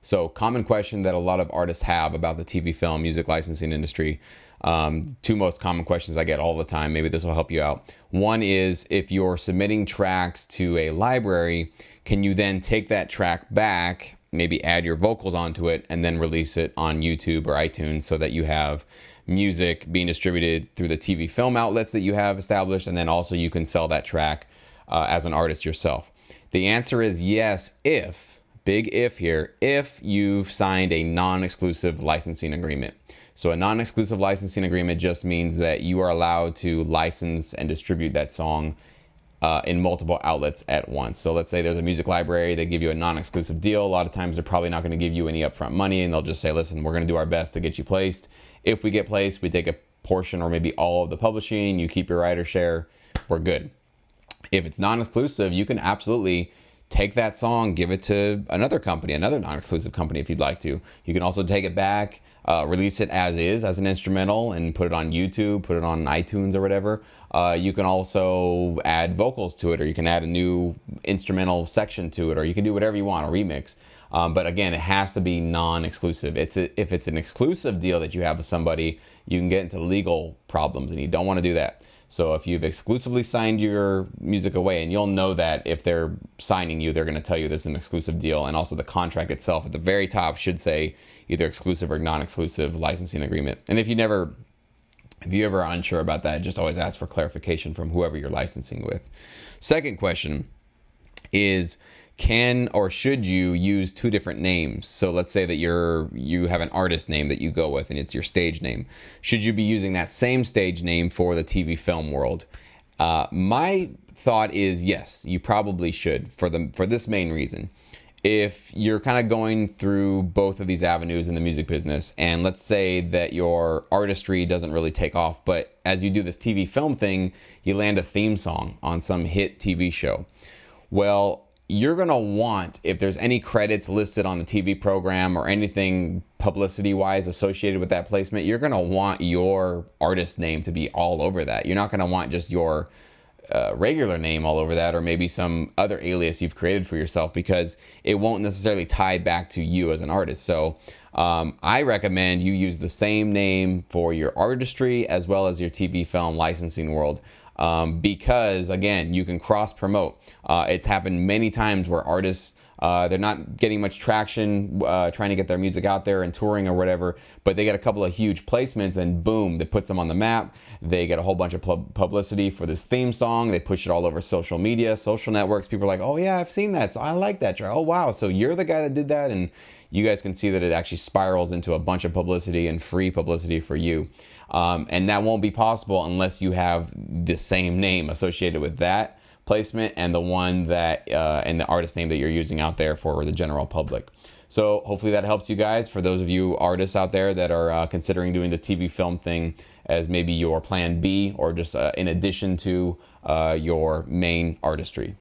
So common question that a lot of artists have about the TV film music licensing industry. Two most common questions I get all the time. Maybe this will help you out. One is, if you're submitting tracks to a library, can you then take that track back, maybe add your vocals onto it, and then release it on YouTube or iTunes so that you have music being distributed through the TV film outlets that you have established, and then also you can sell that track as an artist yourself? The answer is yes, if, big if here, if you've signed a non-exclusive licensing agreement. So a non-exclusive licensing agreement just means that you are allowed to license and distribute that song in multiple outlets at once. So let's say there's a music library, they give you a non-exclusive deal. A lot of times they're probably not going to give you any upfront money, and they'll just say, listen, we're going to do our best to get you placed. If we get placed, we take a portion or maybe all of the publishing, you keep your writer share, we're good. If it's non-exclusive, you can absolutely take that song, give it to another company, another non-exclusive company if you'd like to. You can also take it back, release it as is, as an instrumental, and put it on YouTube, put it on iTunes or whatever. You can also add vocals to it, or you can add a new instrumental section to it, or you can do whatever you want, a remix. But again, it has to be non-exclusive. If it's an exclusive deal that you have with somebody, you can get into legal problems, and you don't want to do that. So if you've exclusively signed your music away, and you'll know that if they're signing you, they're going to tell you this is an exclusive deal. And also the contract itself at the very top should say either exclusive or non-exclusive licensing agreement. And if you ever are unsure about that, just always ask for clarification from whoever you're licensing with. Second question is, can or should you use two different names? So let's say that you have an artist name that you go with, and it's your stage name. Should you be using that same stage name for the TV film world? My thought is yes, you probably should, for this main reason. If you're kind of going through both of these avenues in the music business, and let's say that your artistry doesn't really take off, but as you do this TV film thing, you land a theme song on some hit TV show. Well, you're going to want, if there's any credits listed on the TV program or anything publicity-wise associated with that placement, you're going to want your artist name to be all over that. You're not going to want just your regular name all over that, or maybe some other alias you've created for yourself, because it won't necessarily tie back to you as an artist. So I recommend you use the same name for your artistry as well as your TV film licensing world. Because again, you can cross promote. It's happened many times where artists, they're not getting much traction trying to get their music out there and touring or whatever, but they get a couple of huge placements, and boom, that puts them on the map. They get a whole bunch of publicity for this theme song. They push it all over social media, social networks. People are like, oh yeah, I've seen that, so I like that track. Oh wow, so you're the guy that did that? And you guys can see that it actually spirals into a bunch of publicity and free publicity for you. And that won't be possible unless you have the same name associated with that placement and the one that and the artist name that you're using out there for the general public. So hopefully that helps you guys. For those of you artists out there that are considering doing the TV film thing as maybe your plan B, or just in addition to your main artistry.